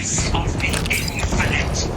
Darkness of the infinite.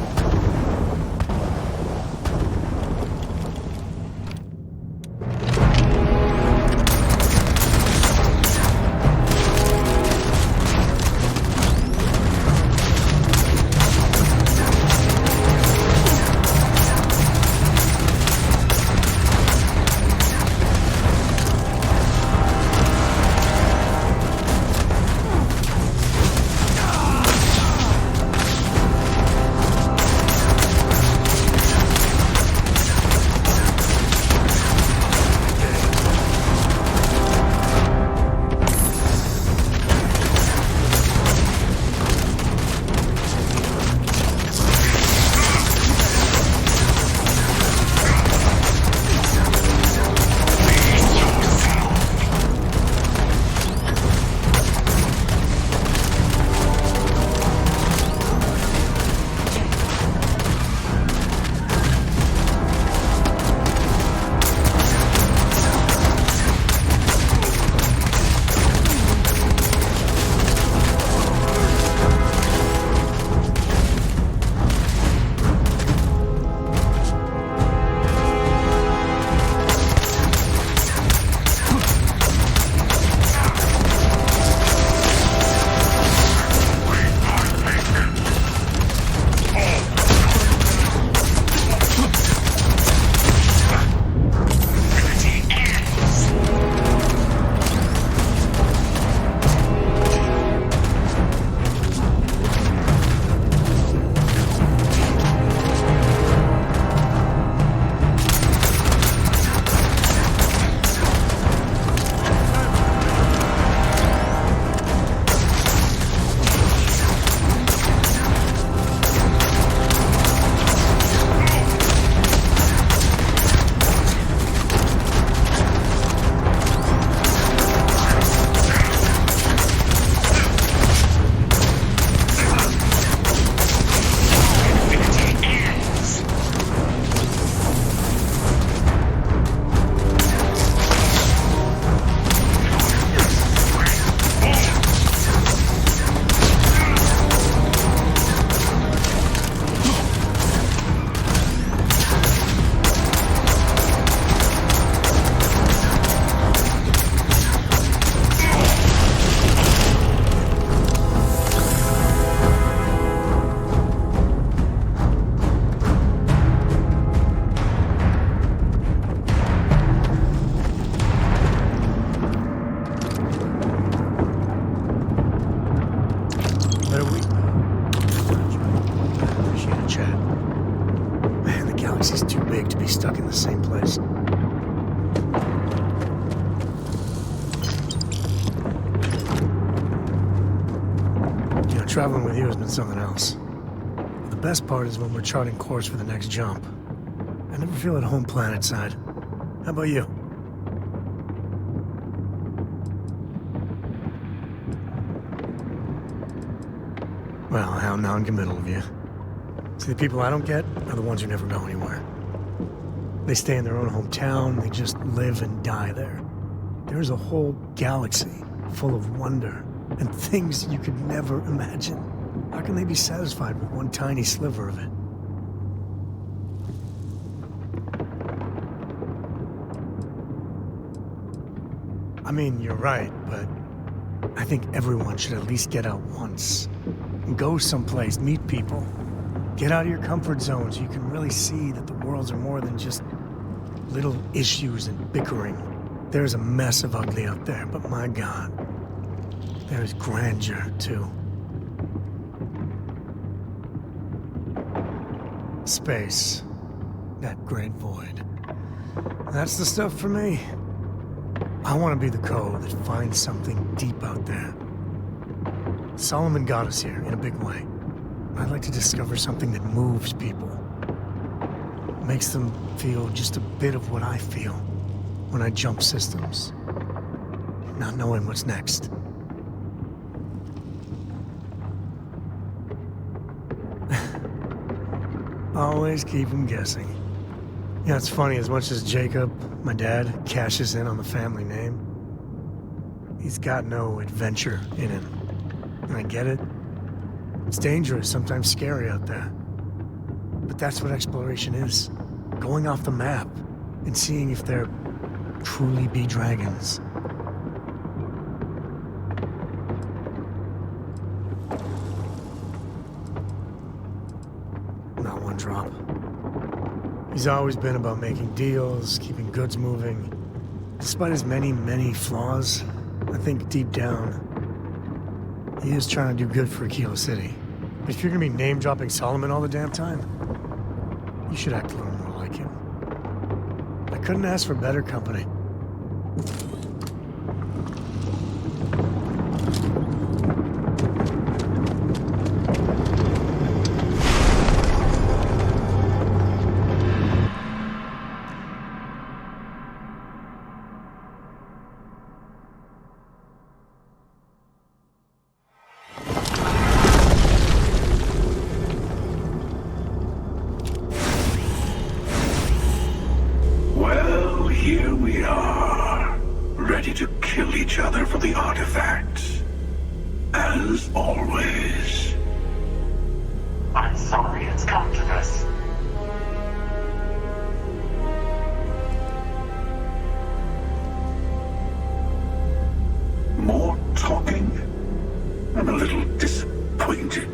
Stuck in the same place. You know, traveling with you has been something else. But the best part is when we're charting course for the next jump. I never feel at home planetside. How about you? Well, how non-committal of you. See, the people I don't get are the ones who never go anywhere. They stay in their own hometown, they just live and die there. There's a whole galaxy full of wonder and things you could never imagine. How can they be satisfied with one tiny sliver of it? I mean, you're right, but I think everyone should at least get out once. And go someplace, meet people. Get out of your comfort zone so you can really see that the worlds are more than just little issues and bickering. There's a mess of ugly out there, but my God, there's grandeur, too. Space. That great void. That's the stuff for me. I want to be the code that finds something deep out there. Solomon got us here in a big way. I'd like to discover something that moves people. Makes them feel just a bit of what I feel when I jump systems. Not knowing what's next. Always keep them guessing. You know, it's funny, as much as Jacob, my dad, cashes in on the family name, he's got no adventure in him. And I get it. It's dangerous, sometimes scary out there. But that's what exploration is. Going off the map and seeing if there truly be dragons. Not one drop. He's always been about making deals, keeping goods moving. Despite his many, many flaws, I think deep down, he is trying to do good for Kilo City. But if you're gonna be name-dropping Solomon all the damn time, you should act a little more like him. I couldn't ask for better company. Here we are, ready to kill each other for the artifacts. As always. I'm sorry it's come to this. More talking? I'm a little disappointed.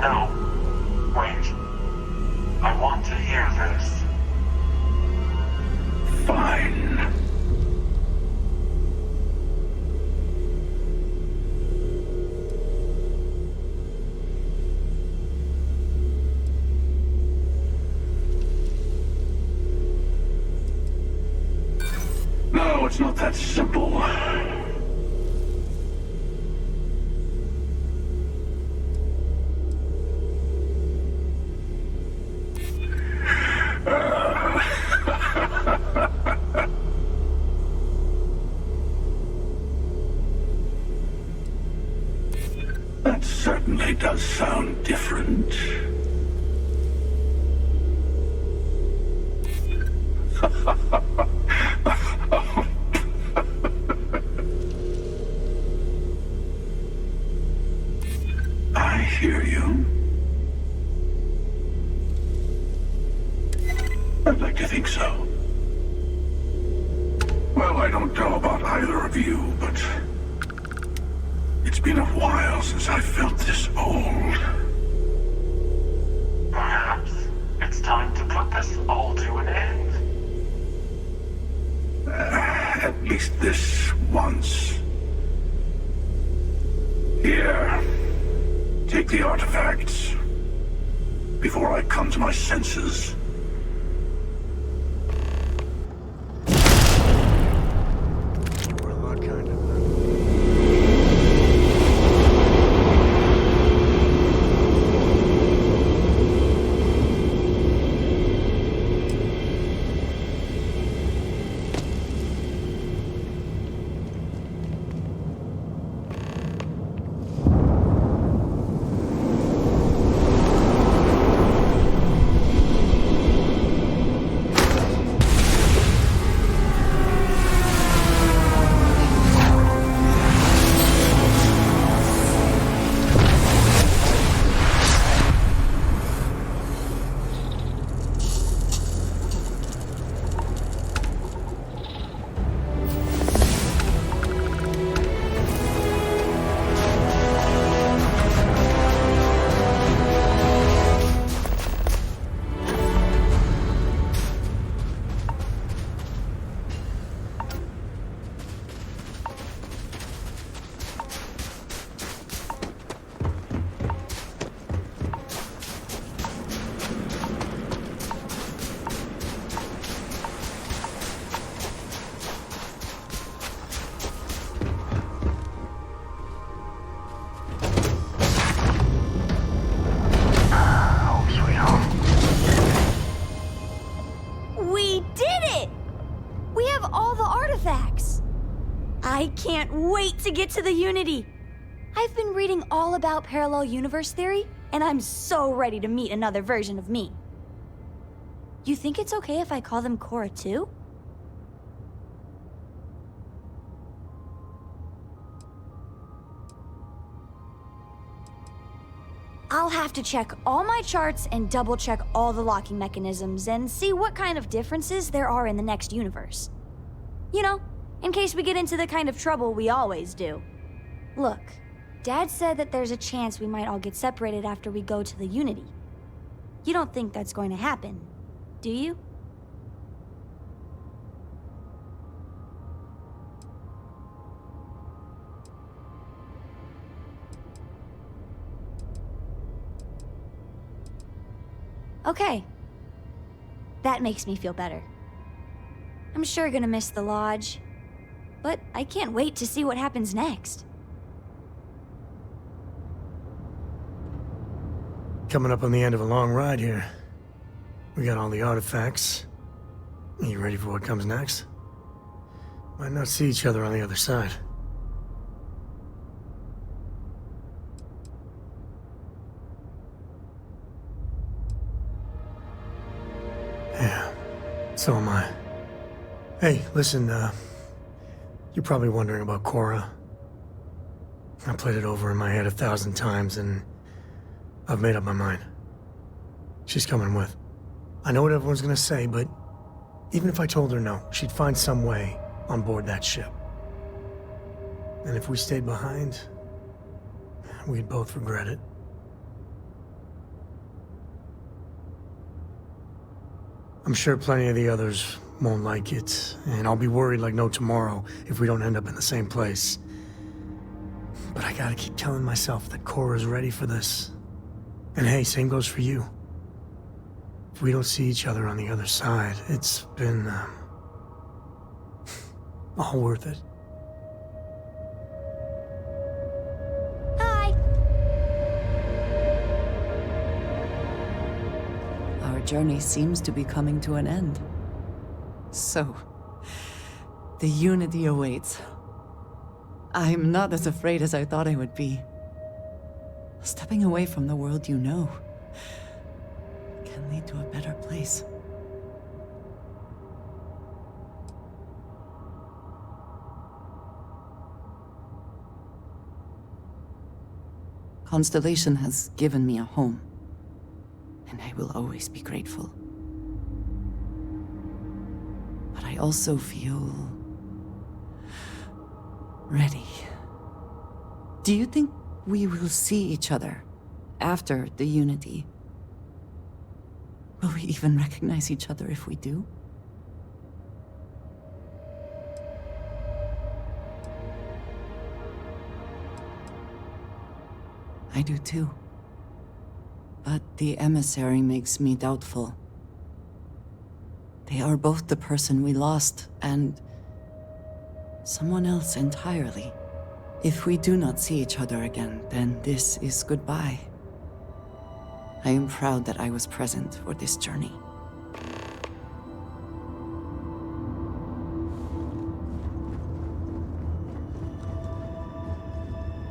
No. Wait. I want to hear this. Fine. No, it's not that simple. That certainly does sound different. I hear you. I'd like to think so. Well, I don't know about either of you, but it's been a while since I felt this old. Perhaps it's time to put this all to an end. At least this once. Here. Take the artifacts. Before I come to my senses. You were a lot kinder. I can't wait to get to the Unity! I've been reading all about parallel universe theory, and I'm so ready to meet another version of me. You think it's okay if I call them Cora too? I'll have to check all my charts and double-check all the locking mechanisms and see what kind of differences there are in the next universe. You know, in case we get into the kind of trouble we always do. Look, Dad said that there's a chance we might all get separated after we go to the Unity. You don't think that's going to happen, do you? Okay. That makes me feel better. I'm sure gonna miss the lodge, but I can't wait to see what happens next. Coming up on the end of a long ride here. We got all the artifacts. Are you ready for what comes next? Might not see each other on the other side. Yeah, so am I. Hey, listen, you're probably wondering about Cora. I played it over in my head 1,000 times, and I've made up my mind. She's coming with. I know what everyone's gonna say, but even if I told her no, she'd find some way on board that ship. And if we stayed behind, we'd both regret it. I'm sure plenty of the others won't like it, and I'll be worried like no tomorrow if we don't end up in the same place. But I gotta keep telling myself that Cora's ready for this. And hey, same goes for you. If we don't see each other on the other side, it's been, all worth it. Hi! Our journey seems to be coming to an end. So, the Unity awaits. I'm not as afraid as I thought I would be. Stepping away from the world you know can lead to a better place. Constellation has given me a home, and I will always be grateful. But I also feel ready. Do you think we will see each other after the Unity? Will we even recognize each other if we do? I do too. But the emissary makes me doubtful. They are both the person we lost and someone else entirely. If we do not see each other again, then this is goodbye. I am proud that I was present for this journey.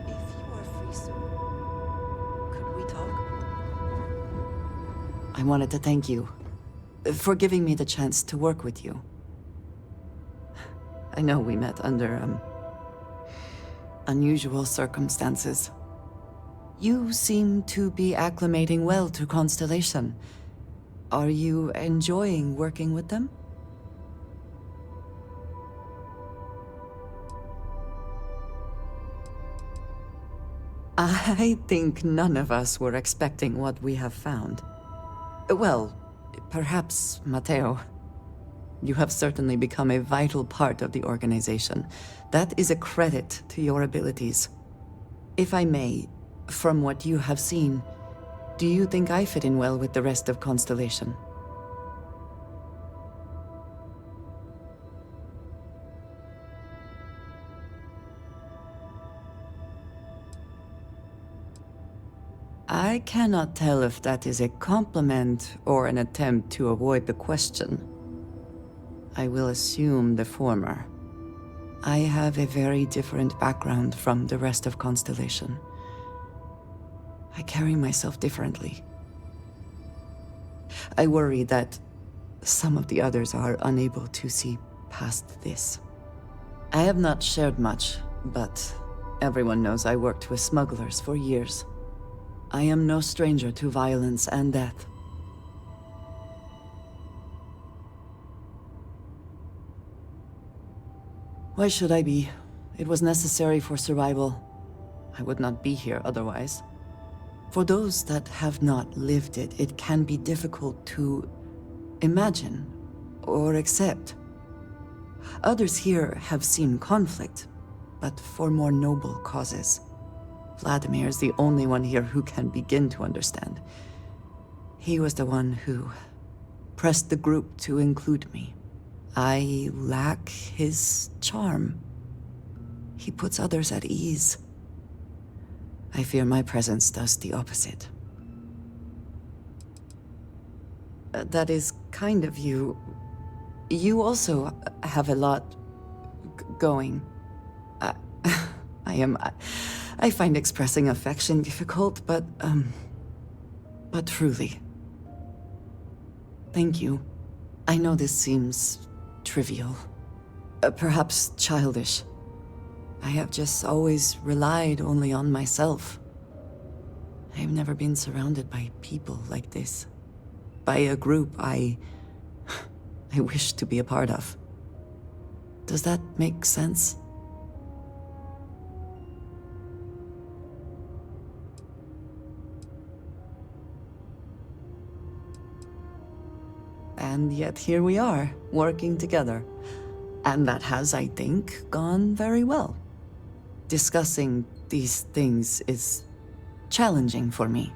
If you are free soon, could we talk? I wanted to thank you for giving me the chance to work with you. I know we met under, unusual circumstances. You seem to be acclimating well to Constellation. Are you enjoying working with them? I think none of us were expecting what we have found. Well, perhaps Matteo. You have certainly become a vital part of the organization. That is a credit to your abilities. If I may, from what you have seen, do you think I fit in well with the rest of Constellation? I cannot tell if that is a compliment or an attempt to avoid the question. I will assume the former. I have a very different background from the rest of Constellation. I carry myself differently. I worry that some of the others are unable to see past this. I have not shared much, but everyone knows I worked with smugglers for years. I am no stranger to violence and death. Why should I be? It was necessary for survival. I would not be here otherwise. For those that have not lived it, it can be difficult to imagine or accept. Others here have seen conflict, but for more noble causes. Vladimir is the only one here who can begin to understand. He was the one who pressed the group to include me. I lack his charm. He puts others at ease. I fear my presence does the opposite. That is kind of you. You also have a lot going. I find expressing affection difficult, but truly. Thank you. I know this seems trivial, perhaps childish. I have just always relied only on myself. I have never been surrounded by people like this. By a group I wish to be a part of. Does that make sense? And yet here we are, working together. And that has, I think, gone very well. Discussing these things is challenging for me.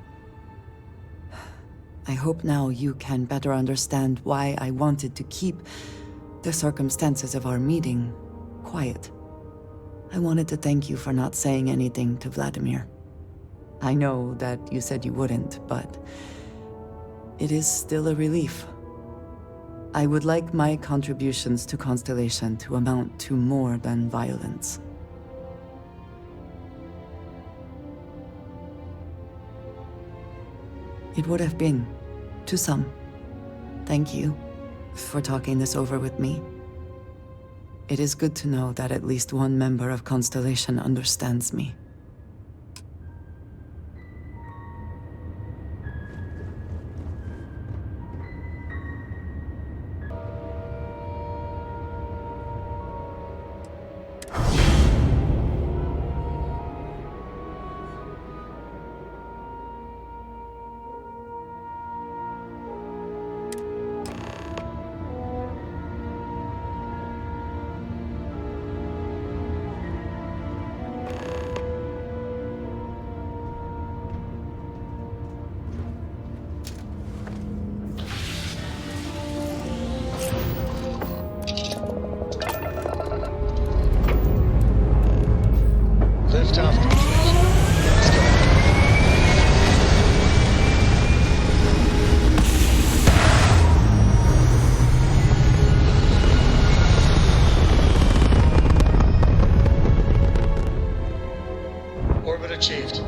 I hope now you can better understand why I wanted to keep the circumstances of our meeting quiet. I wanted to thank you for not saying anything to Vladimir. I know that you said you wouldn't, but it is still a relief. I would like my contributions to Constellation to amount to more than violence. It would have been, to some. Thank you for talking this over with me. It is good to know that at least one member of Constellation understands me. Liftoff complete. Let's go. Orbit achieved.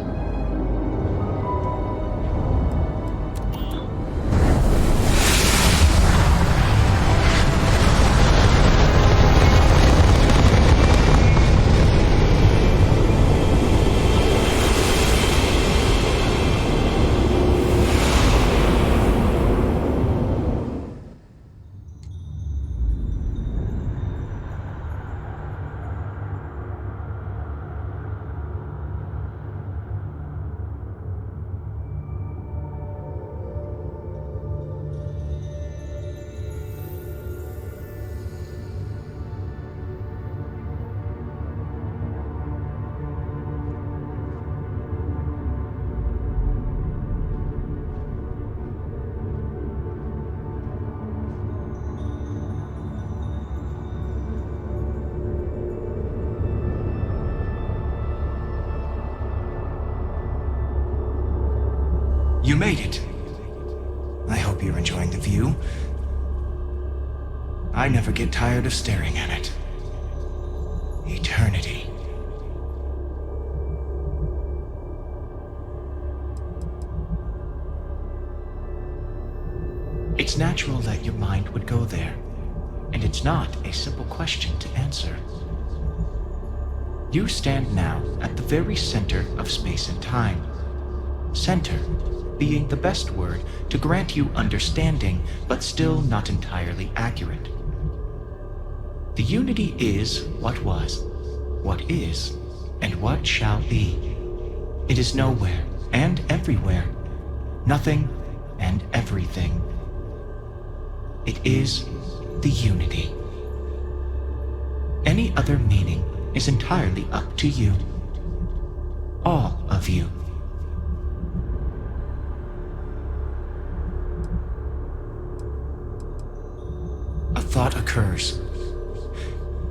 You made it. I hope you're enjoying the view. I never get tired of staring at it. Eternity. It's natural that your mind would go there, and it's not a simple question to answer. You stand now at the very center of space and time. Center being the best word to grant you understanding, but still not entirely accurate. The unity is what was, what is, and what shall be. It is nowhere and everywhere, nothing and everything. It is the unity. Any other meaning is entirely up to you. All of you. A thought occurs.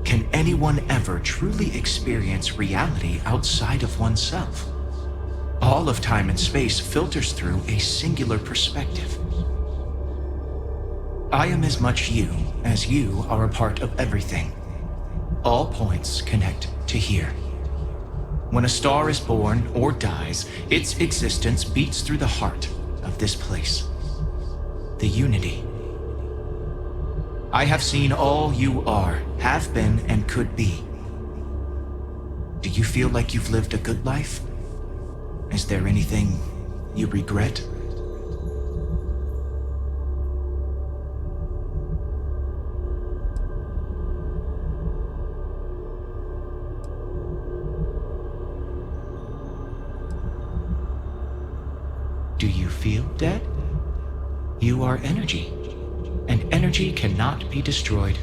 Can anyone ever truly experience reality outside of oneself? All of time and space filters through a singular perspective. I am as much you as you are a part of everything. All points connect to here. When a star is born or dies, its existence beats through the heart of this place. The unity. I have seen all you are, have been, and could be. Do you feel like you've lived a good life? Is there anything you regret? Do you feel dead? You are energy, and energy cannot be destroyed.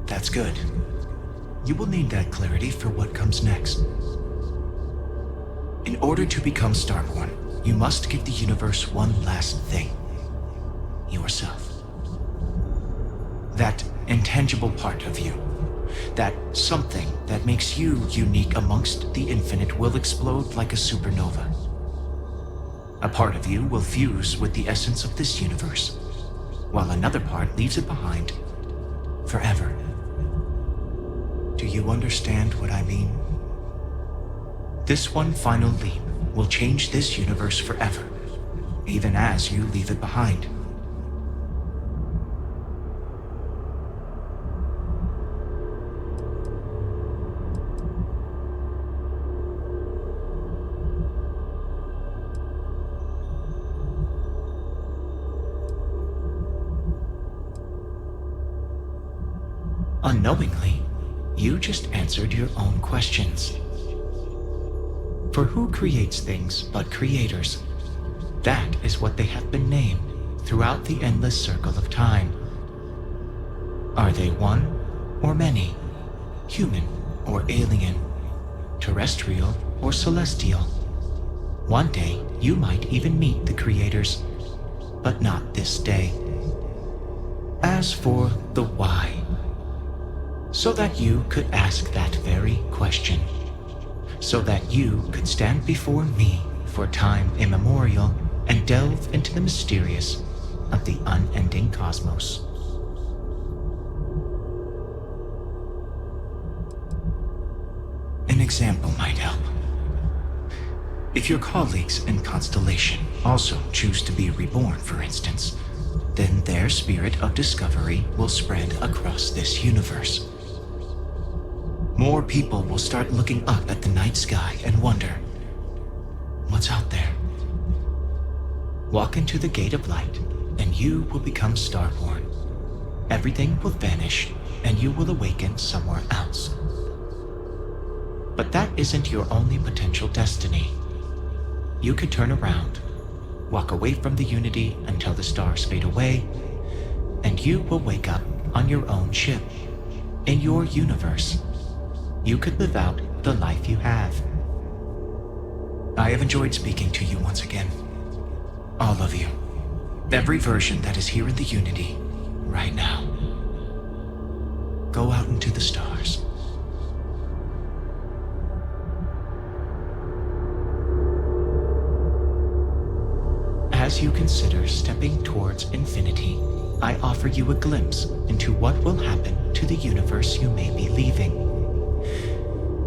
That's good. You will need that clarity for what comes next. In order to become Starborn, you must give the universe one last thing. Yourself. That intangible part of you. That something that makes you unique amongst the infinite will explode like a supernova. A part of you will fuse with the essence of this universe, while another part leaves it behind forever. Do you understand what I mean? This one final leap will change this universe forever, even as you leave it behind. Unknowingly, you just answered your own questions. For who creates things but creators? That is what they have been named throughout the endless circle of time. Are they one or many? Human or alien? Terrestrial or celestial? One day you might even meet the creators, but not this day. As for the why, so that you could ask that very question. So that you could stand before me for time immemorial and delve into the mysterious of the unending cosmos. An example might help. If your colleagues in Constellation also choose to be reborn, for instance, then their spirit of discovery will spread across this universe. More people will start looking up at the night sky and wonder, what's out there? Walk into the gate of light, and you will become Starborn. Everything will vanish, and you will awaken somewhere else. But that isn't your only potential destiny. You could turn around, walk away from the Unity until the stars fade away, and you will wake up on your own ship, in your universe. You could live out the life you have. I have enjoyed speaking to you once again. All of you. Every version that is here in the Unity, right now. Go out into the stars. As you consider stepping towards infinity, I offer you a glimpse into what will happen to the universe you may be leaving.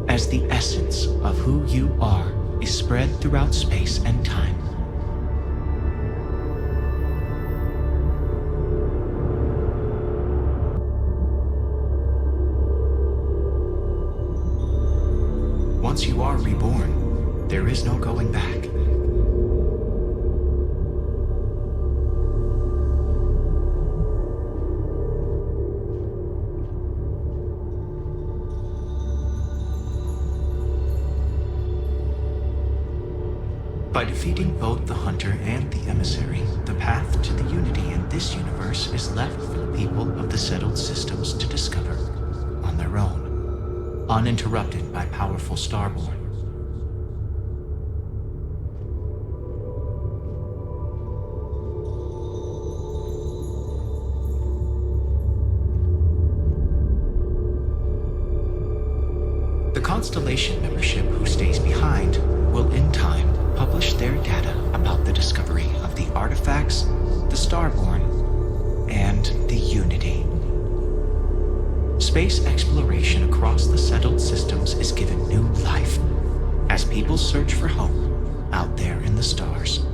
As the essence of who you are is spread throughout space and time. there is no going back. By defeating both the Hunter and the Emissary, the path to the Unity in this universe is left for the people of the settled systems to discover on their own, uninterrupted by powerful Starborn. The Constellation membership who stays behind will in time publish their data about the discovery of the artifacts, the Starborn, and the Unity. Space exploration across the settled systems is given new life as people search for home out there in the stars.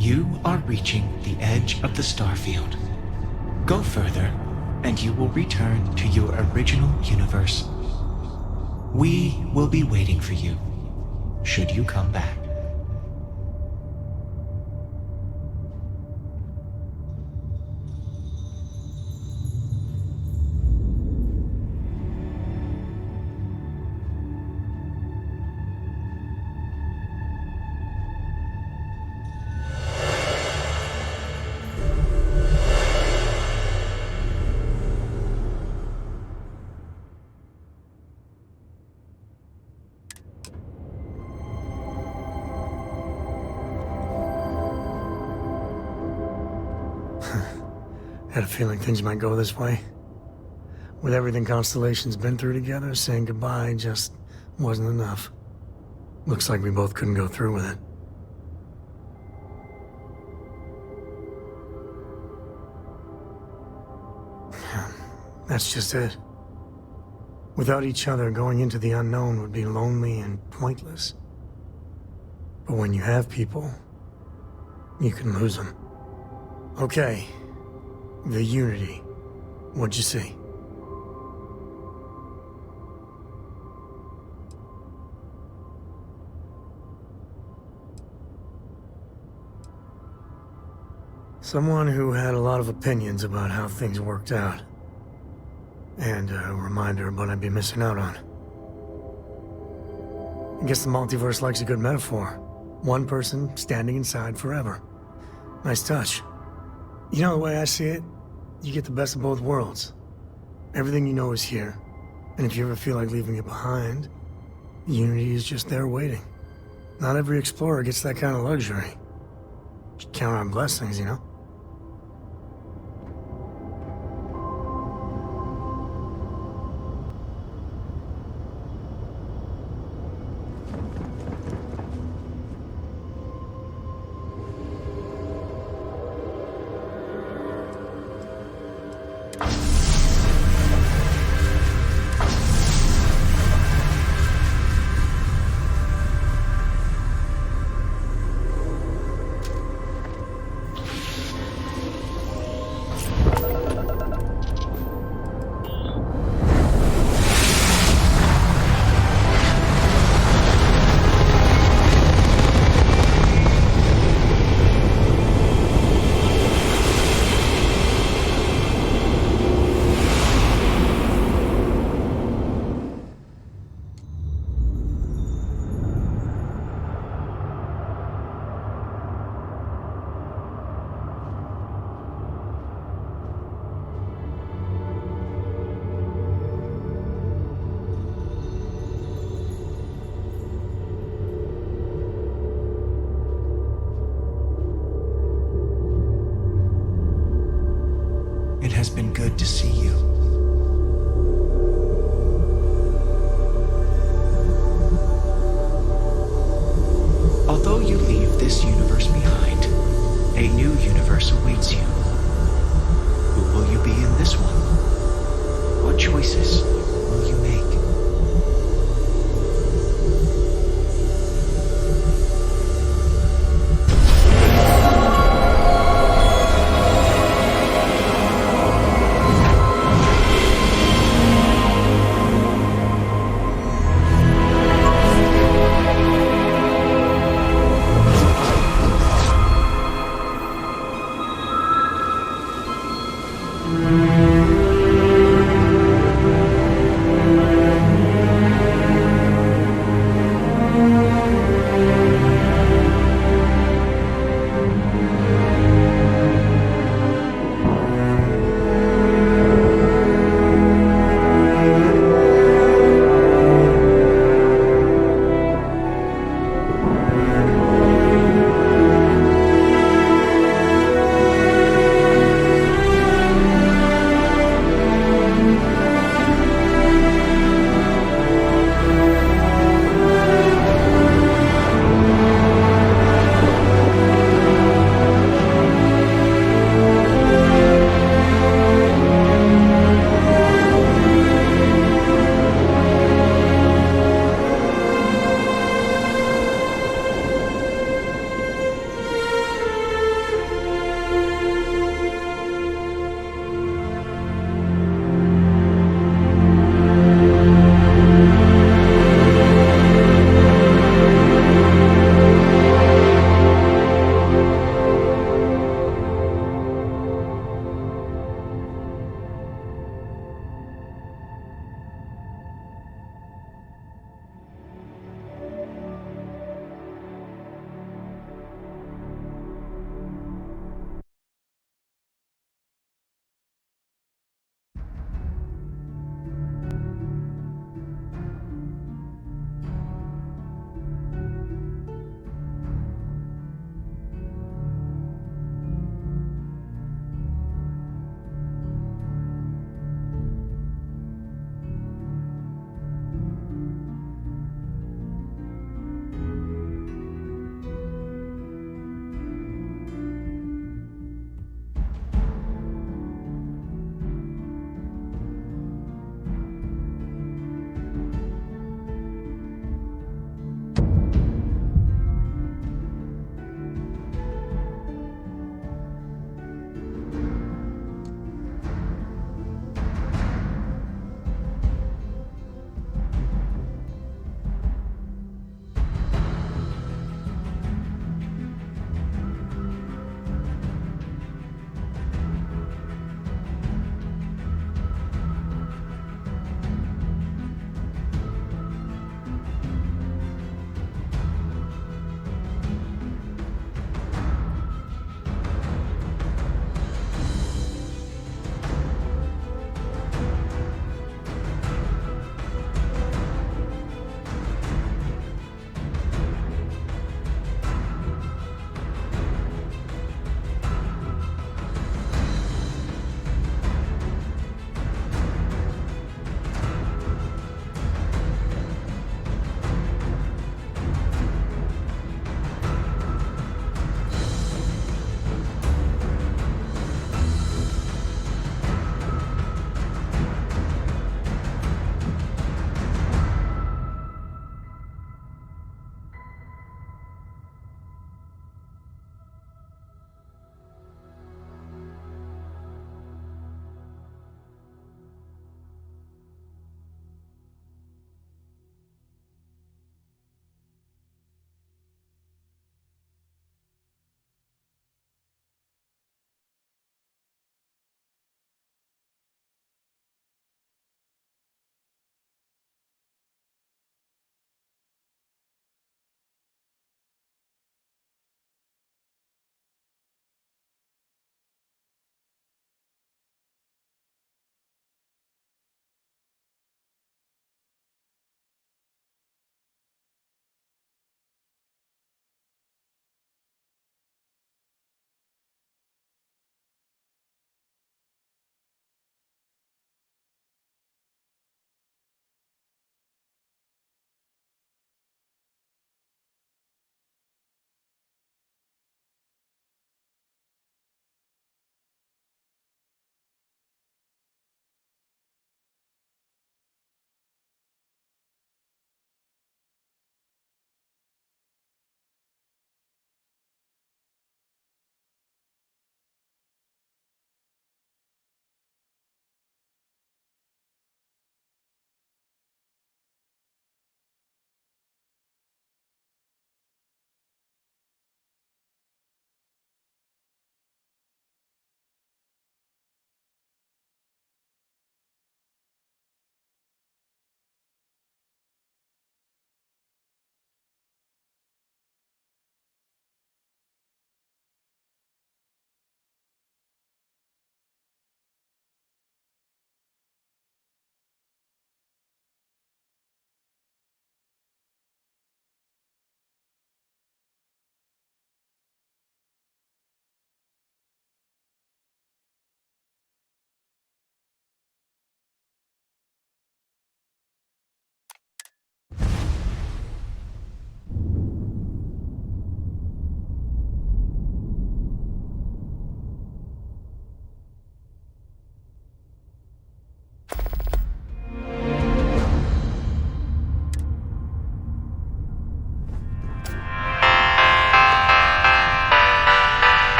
You are reaching the edge of the starfield. Go further, and you will return to your original universe. We will be waiting for you, should you come back. Had a feeling things might go this way. With everything Constellation's been through together, saying goodbye just wasn't enough. Looks like we both couldn't go through with it. That's just it. Without each other, going into the unknown would be lonely and pointless. But when you have people, you can lose them. Okay. The Unity. What'd you see? Someone who had a lot of opinions about how things worked out. And a reminder of what I'd be missing out on. I guess the multiverse likes a good metaphor. One person standing inside forever. Nice touch. You know the way I see it? You get the best of both worlds. Everything you know is here. And if you ever feel like leaving it behind, Unity is just there waiting. Not every explorer gets that kind of luxury. Just count on blessings, you know?